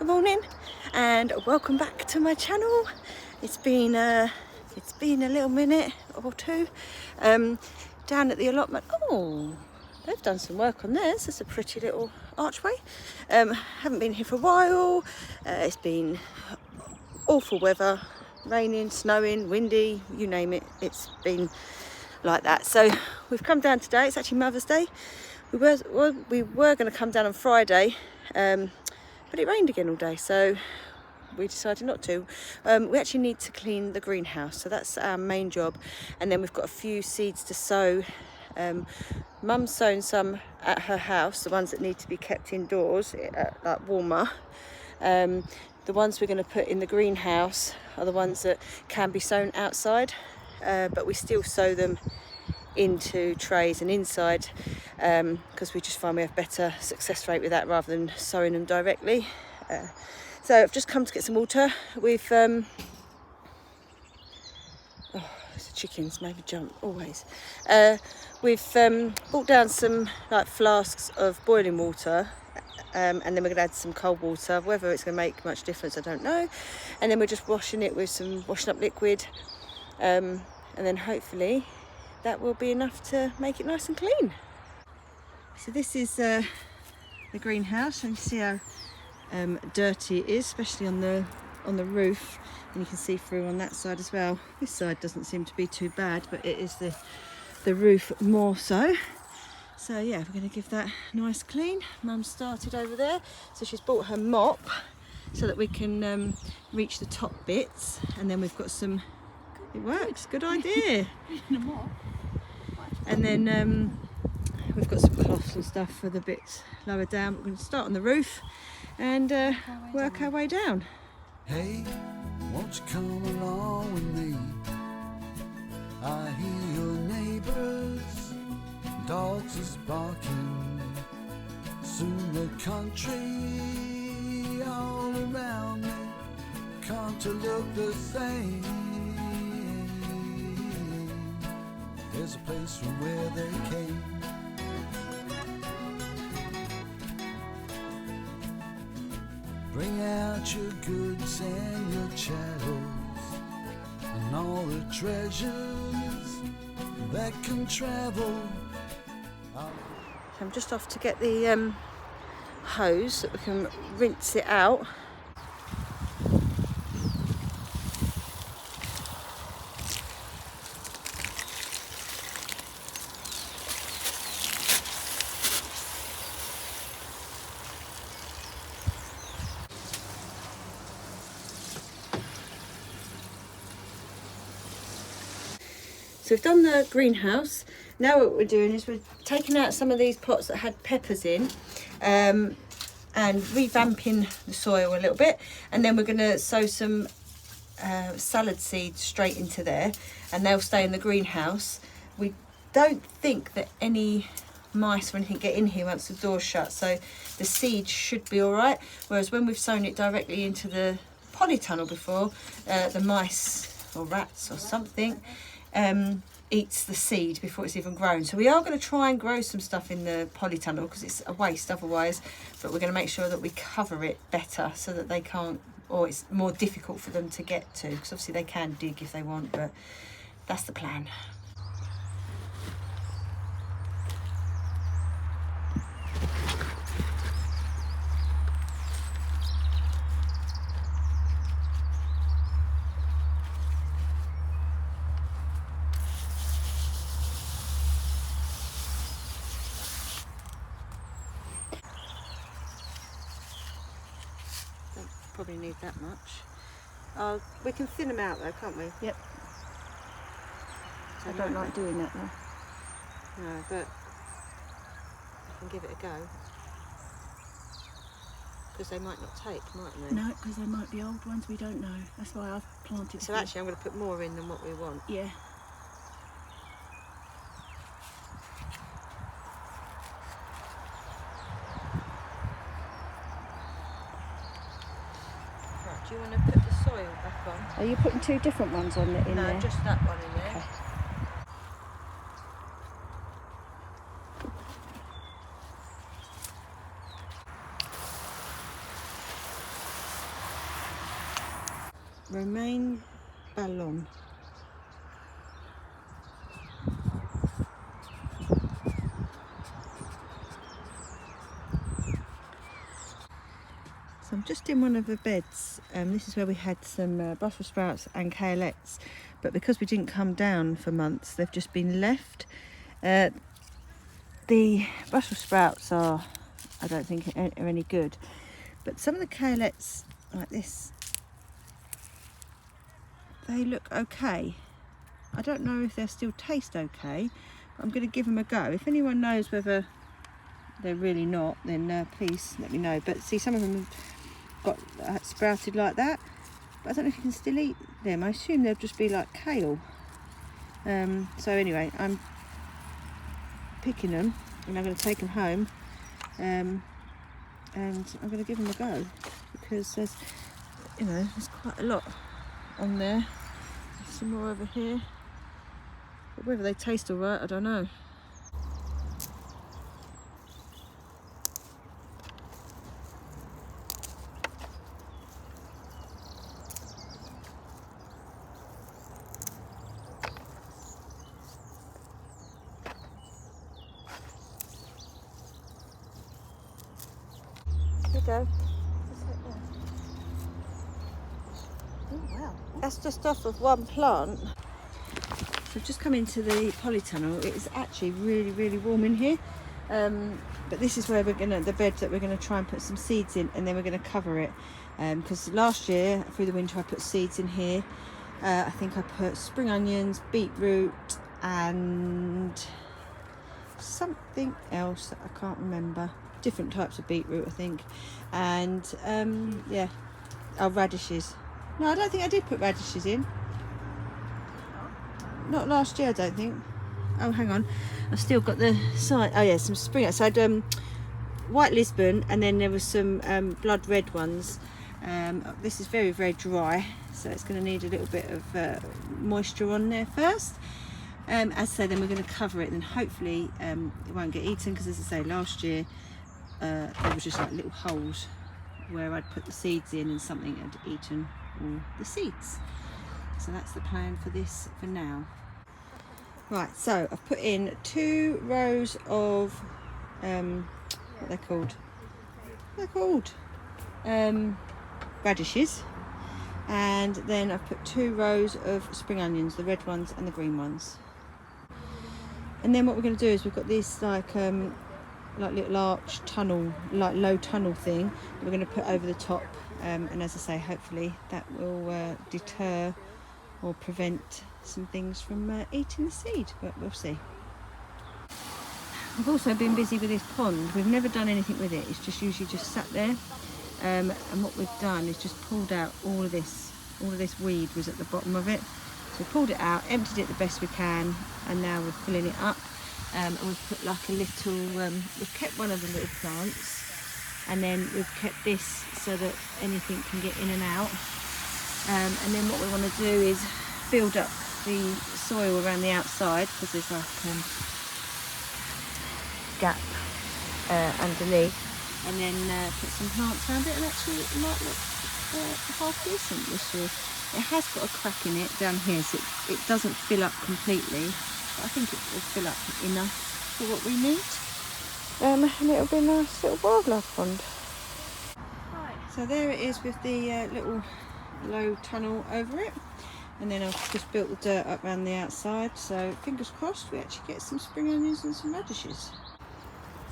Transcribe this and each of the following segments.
Good morning and welcome back to my channel. It's been a little minute or two. Down at the allotment. Oh, they've done some work on theirs. It's a pretty little archway. Haven't been here for a while. It's been awful weather, raining, snowing, windy, you name it. It's been like that. So we've come down today. It's actually Mother's Day. We were going to come down on Friday, but it rained again all day, so we decided not to. We actually need to clean the greenhouse, so that's our main job. And then we've got a few seeds to sow. Mum's sown some at her house, the ones that need to be kept indoors, like warmer. The ones we're going to put in the greenhouse are the ones that can be sown outside, but we still sow them into trays and inside, because we just find we have better success rate with that rather than sowing them directly. So I've just come to get some water. We've the chickens maybe jump always. We've brought down some like flasks of boiling water, and then we're going to add some cold water. Whether it's going to make much difference, I don't know. And then we're just washing it with some washing up liquid, and then hopefully that will be enough to make it nice and clean. So this is the greenhouse, and you see how dirty it is, especially on the roof, and you can see through on that side as well. This side doesn't seem to be too bad, but it is the roof more so. So yeah, we're going to give that a nice clean. Mum started over there, so she's bought her mop so that we can reach the top bits, and then we've got some. It works. Good idea. And then we've got some cloths and stuff for the bits lower down. We're going to start on the roof and work our way down. Hey, won't you come along with me? I hear your neighbors, dogs is barking. Soon the country all around me come to look the same. There's a place from where they came. Bring out your goods and your chattels and all the treasures that can travel. So I'm just off to get the hose so that we can rinse it out. So we've done the greenhouse. Now what we're doing is we're taking out some of these pots that had peppers in, and revamping the soil a little bit, and then we're going to sow some salad seeds straight into there, and they'll stay in the greenhouse. We don't think that any mice or anything get in here once the door's shut, so the seeds should be all right. Whereas when we've sown it directly into the polytunnel before, the mice or rats or something eats the seed before it's even grown. So we are going to try and grow some stuff in the polytunnel because it's a waste otherwise, but we're going to make sure that we cover it better so that they can't, or it's more difficult for them to get to, because obviously they can dig if they want, but that's the plan. Probably need that much. We can thin them out though, can't we? Yep. So I don't like doing that though. No, but I can give it a go. Because they might not take, mightn't they? No, because there might be old ones we don't know. That's why I've planted. So actually I'm going to put more in than what we want. Yeah. Do you want to put the soil back on? Are you putting two different ones on it in there? No, just that one in there. Okay. romaine ballon. So I'm just in one of the beds. This is where we had some Brussels sprouts and kaleets, but because we didn't come down for months, they've just been left. The Brussels sprouts are, I don't think, are any good, but some of the kaleets, like this, they look okay. I don't know if they'll still taste okay, but I'm going to give them a go. If anyone knows whether they're really not, then please let me know. But see, some of them have got sprouted like that, but I don't know if you can still eat them. I assume they'll just be like kale. So anyway, I'm picking them and I'm going to take them home, and I'm going to give them a go, because there's, you know, there's quite a lot on there. There's some more over here, but whether they taste all right, I don't know. Go. Oh wow, that's just off of one plant. So I've just come into the polytunnel. It is actually really warm in here, but this is where we're gonna, the bed that we're gonna try and put some seeds in, and then we're gonna cover it, because last year through the winter I put seeds in here. I think I put spring onions, beetroot, and something else that I can't remember. Different types of beetroot, I think, and yeah, radishes. No, I don't think I did put radishes in. Not last year, I don't think. Oh, hang on, I've still got the side. Oh yeah, some spring. So I had white Lisbon, and then there was some blood red ones. This is very dry, so it's going to need a little bit of moisture on there first. As I say, then we're going to cover it, and hopefully it won't get eaten, because as I say, last year there was just like little holes where I'd put the seeds in and something had eaten all the seeds. So that's the plan for this for now. Right, so I've put in 2 rows of what they're called. They're called radishes, and then I've put 2 rows of spring onions, the red ones and the green ones. And then what we're going to do is we've got this like little arch tunnel, like low tunnel thing that we're going to put over the top, and as I say, hopefully that will deter or prevent some things from eating the seed, but we'll see. I've also been busy with this pond. We've never done anything with it. It's just usually just sat there, and what we've done is just pulled out all of this weed was at the bottom of it. So we pulled it out, emptied it the best we can, and now we're filling it up. And we've put like a little, we've kept one of the little plants, and then we've kept this so that anything can get in and out. And then what we want to do is build up the soil around the outside, because there's like gap underneath, and then put some plants around it, and actually it might look half decent this year. It has got a crack in it down here, so it doesn't fill up completely. I think it will fill up enough for what we need, and it'll be a nice little wildlife pond. So there it is with the little low tunnel over it, and then I've just built the dirt up around the outside, so fingers crossed we actually get some spring onions and some radishes.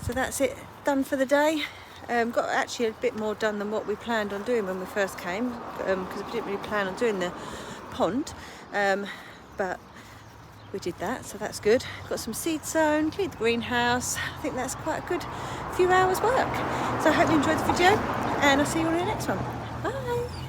So that's it, done for the day. Got actually a bit more done than what we planned on doing when we first came, because we didn't really plan on doing the pond, but we did that, so that's good. Got some seed sown, cleaned the greenhouse. I think that's quite a good few hours work. So I hope you enjoyed the video, and I'll see you on the next one. Bye.